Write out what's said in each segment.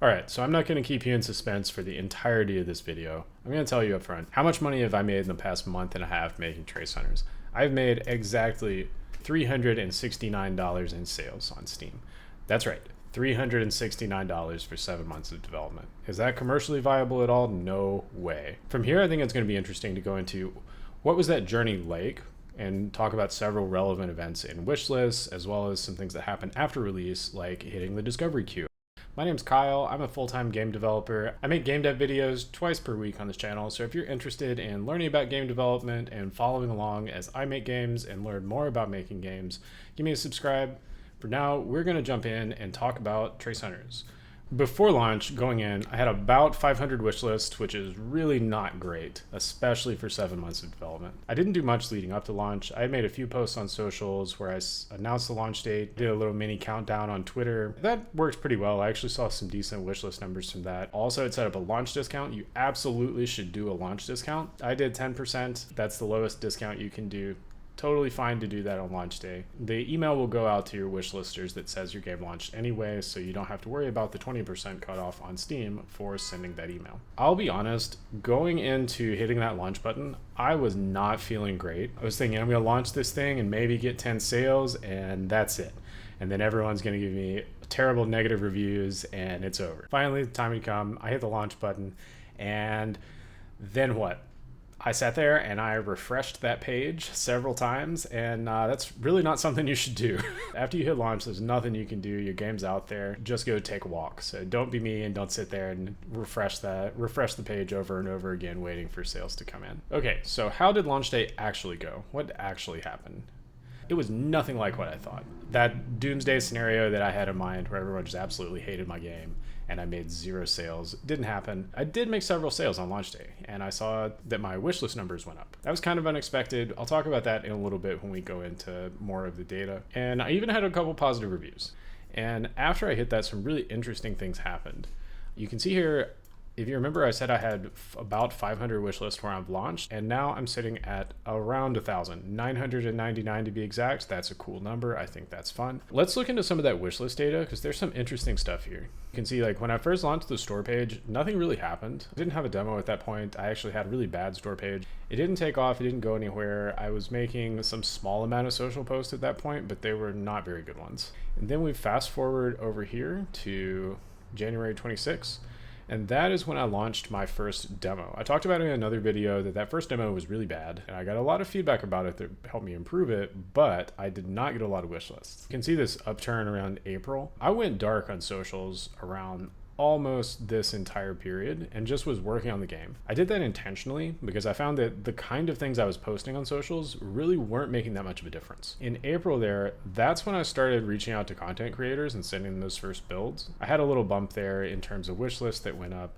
Alright, so I'm not going to keep you in suspense for the entirety of this video. I'm going to tell you up front, how much money have I made in the past month and a half making Trace Hunters? I've made exactly $369 in sales on Steam. That's right, $369 for 7 months of development. Is that commercially viable at all? No way. From here, I think it's going to be interesting to go into what was that journey like and talk about several relevant events in wishlists, as well as some things that happened after release, like hitting the discovery queue. My name's Kyle. I'm a full-time game developer. I make game dev videos twice per week on this channel, so if you're interested in learning about game development and following along as I make games and learn more about making games, give me a subscribe. For now, we're going to jump in and talk about Trace Hunters. Before launch, going in, I had about 500 wish lists, which is really not great, especially for 7 months of development. I didn't do much leading up to launch. I made a few posts on socials where I announced the launch date, did a little mini countdown on Twitter. That worked pretty well. I actually saw some decent wish list numbers from that. Also, it set up a launch discount. You absolutely should do a launch discount. I did 10%. That's the lowest discount you can do. Totally fine to do that on launch day. The email will go out to your wish listers that says your game launched anyway, so you don't have to worry about the 20% cutoff on Steam for sending that email. I'll be honest, going into hitting that launch button, I was not feeling great. I was thinking I'm gonna launch this thing and maybe get 10 sales and that's it. And then everyone's gonna give me terrible negative reviews and it's over. Finally, the time had come, I hit the launch button, and then what? I sat there and I refreshed that page several times, and that's really not something you should do. After you hit launch, there's nothing you can do. Your game's out there. Just go take a walk. So don't be me and don't sit there and refresh the page over and over again waiting for sales to come in. Okay, so how did launch day actually go? What actually happened? It was nothing like what I thought. That doomsday scenario that I had in mind where everyone just absolutely hated my game and I made 0 sales didn't happen. I did make several sales on launch day, and I saw that my wishlist numbers went up. That was kind of unexpected. I'll talk about that in a little bit when we go into more of the data. And I even had a couple positive reviews. And after I hit that, some really interesting things happened. You can see here, if you remember, I said I had about 500 wish lists where I've launched, and now I'm sitting at around 1,000, 999 to be exact. That's a cool number. I think that's fun. Let's look into some of that wish list data, because there's some interesting stuff here. You can see, like, when I first launched the store page, nothing really happened. I didn't have a demo at that point. I actually had a really bad store page. It didn't take off. It didn't go anywhere. I was making some small amount of social posts at that point, but they were not very good ones. And then we fast forward over here to January 26th. And that is when I launched my first demo. I talked about it in another video that first demo was really bad, and I got a lot of feedback about it that helped me improve it, but I did not get a lot of wish lists. You can see this upturn around April. I went dark on socials around almost this entire period and just was working on the game. I did that intentionally because I found that the kind of things I was posting on socials really weren't making that much of a difference. In April that's when I started reaching out to content creators and sending them those first builds. I had a little bump there in terms of wish lists that went up,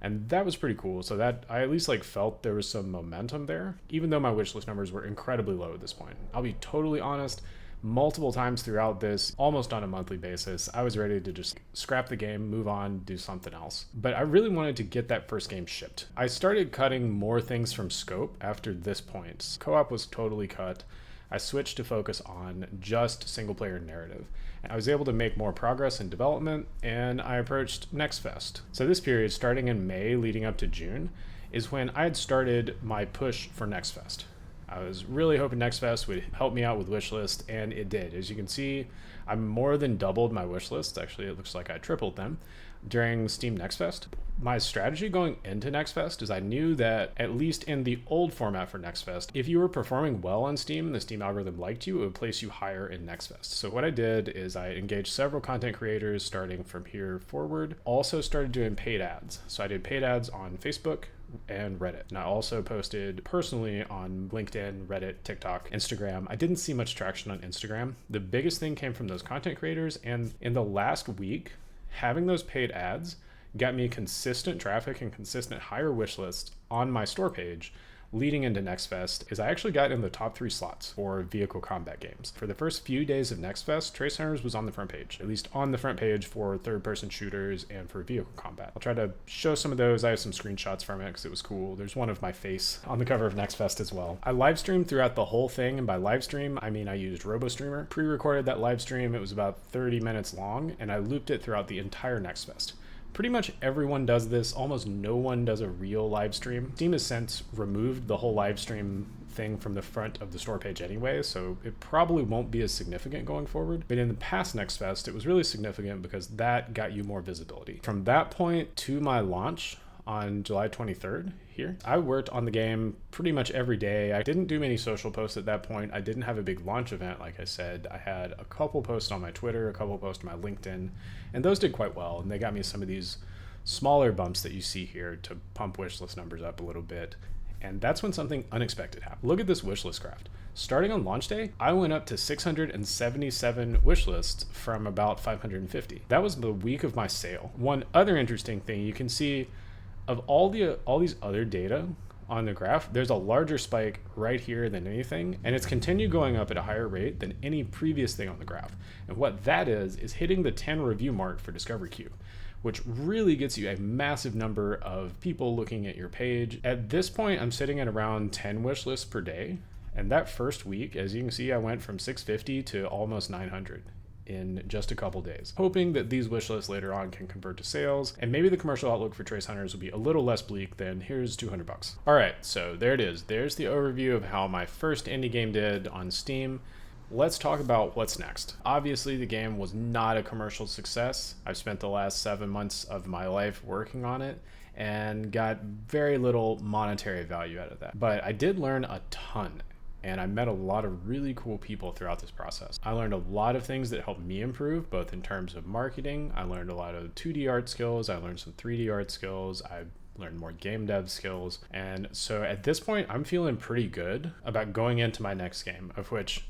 and that was pretty cool. So that I at least felt there was some momentum there, even though my wish list numbers were incredibly low at this point. I'll be totally honest, multiple times throughout this, almost on a monthly basis, I was ready to just scrap the game, move on, do something else. But I really wanted to get that first game shipped. I started cutting more things from scope after this point. Co-op was totally cut. I switched to focus on just single player narrative. I was able to make more progress in development, and I approached Next Fest. So this period, starting in May leading up to June, is when I had started my push for Next Fest. I was really hoping Next Fest would help me out with wishlist, and it did. As you can see, I more than doubled my wishlist. Actually, it looks like I tripled them during Steam Next Fest. My strategy going into Next Fest is I knew that, at least in the old format for Next Fest, if you were performing well on Steam and the Steam algorithm liked you, it would place you higher in Next Fest. So what I did is I engaged several content creators starting from here forward. Also started doing paid ads. So I did paid ads on Facebook and Reddit. And I also posted personally on LinkedIn, Reddit, TikTok, Instagram. I didn't see much traction on Instagram. The biggest thing came from those content creators, and in the last week, having those paid ads got me consistent traffic and consistent higher wish lists on my store page leading into Next Fest. Is I actually got in the top 3 slots for vehicle combat games. For the first few days of Next Fest, Trace Hunters was on the front page, at least on the front page for third-person shooters and for vehicle combat. I'll try to show some of those. I have some screenshots from it because it was cool. There's one of my face on the cover of Next Fest as well. I live streamed throughout the whole thing, and by live stream, I mean I used RoboStreamer. Pre-recorded that live stream. It was about 30 minutes long, and I looped it throughout the entire Next Fest. Pretty much everyone does this. Almost no one does a real live stream. Steam has since removed the whole live stream thing from the front of the store page anyway, so it probably won't be as significant going forward. But in the past Next Fest, it was really significant because that got you more visibility. From that point to my launch on July 23rd here, I worked on the game pretty much every day. I didn't do many social posts at that point. I didn't have a big launch event, like I said. I had a couple posts on my Twitter, a couple posts on my LinkedIn, and those did quite well. And they got me some of these smaller bumps that you see here to pump wishlist numbers up a little bit. And that's when something unexpected happened. Look at this wishlist graph. Starting on launch day, I went up to 677 wishlists from about 550. That was the week of my sale. One other interesting thing, you can see of all these other data on the graph, there's a larger spike right here than anything, and it's continued going up at a higher rate than any previous thing on the graph. And what that is hitting the 10 review mark for Discover Queue, which really gets you a massive number of people looking at your page. At this point, I'm sitting at around 10 wish lists per day. And that first week, as you can see, I went from 650 to almost 900 in just a couple days, hoping that these wish lists later on can convert to sales, and maybe the commercial outlook for Trace Hunters will be a little less bleak than here's $200. All right, so there it is. There's the overview of how my first indie game did on Steam. Let's talk about what's next. Obviously, the game was not a commercial success. I've spent the last 7 months of my life working on it and got very little monetary value out of that. But I did learn a ton, and I met a lot of really cool people throughout this process. I learned a lot of things that helped me improve, both in terms of marketing. I learned a lot of 2D art skills. I learned some 3D art skills. I learned more game dev skills. And so at this point, I'm feeling pretty good about going into my next game, of which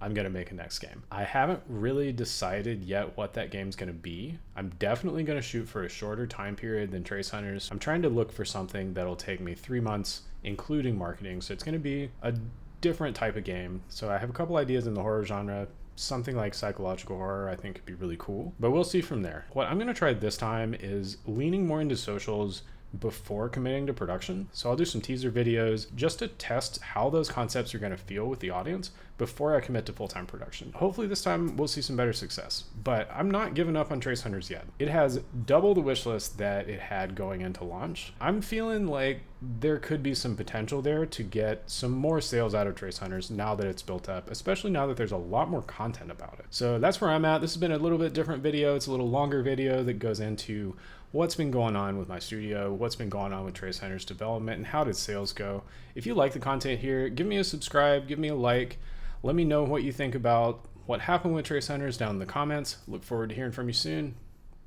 I'm going to make a next game. I haven't really decided yet what that game's going to be. I'm definitely going to shoot for a shorter time period than Trace Hunters. I'm trying to look for something that'll take me 3 months, including marketing. So it's going to be a different type of game. So I have a couple ideas in the horror genre. Something like psychological horror I think could be really cool, but we'll see from there. What I'm going to try this time is leaning more into socials before committing to production. So I'll do some teaser videos just to test how those concepts are going to feel with the audience before I commit to full-time production. Hopefully this time we'll see some better success, but I'm not giving up on Trace Hunters yet. It has double the wish list that it had going into launch. I'm feeling like there could be some potential there to get some more sales out of Trace Hunters now that it's built up, especially now that there's a lot more content about it. So that's where I'm at. This has been a little bit different video. It's a little longer video that goes into what's been going on with my studio, what's been going on with Trace Hunters development, and how did sales go. If you like the content here, give me a subscribe, give me a like. Let me know what you think about what happened with Trace Hunters down in the comments. Look forward to hearing from you soon.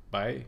Bye.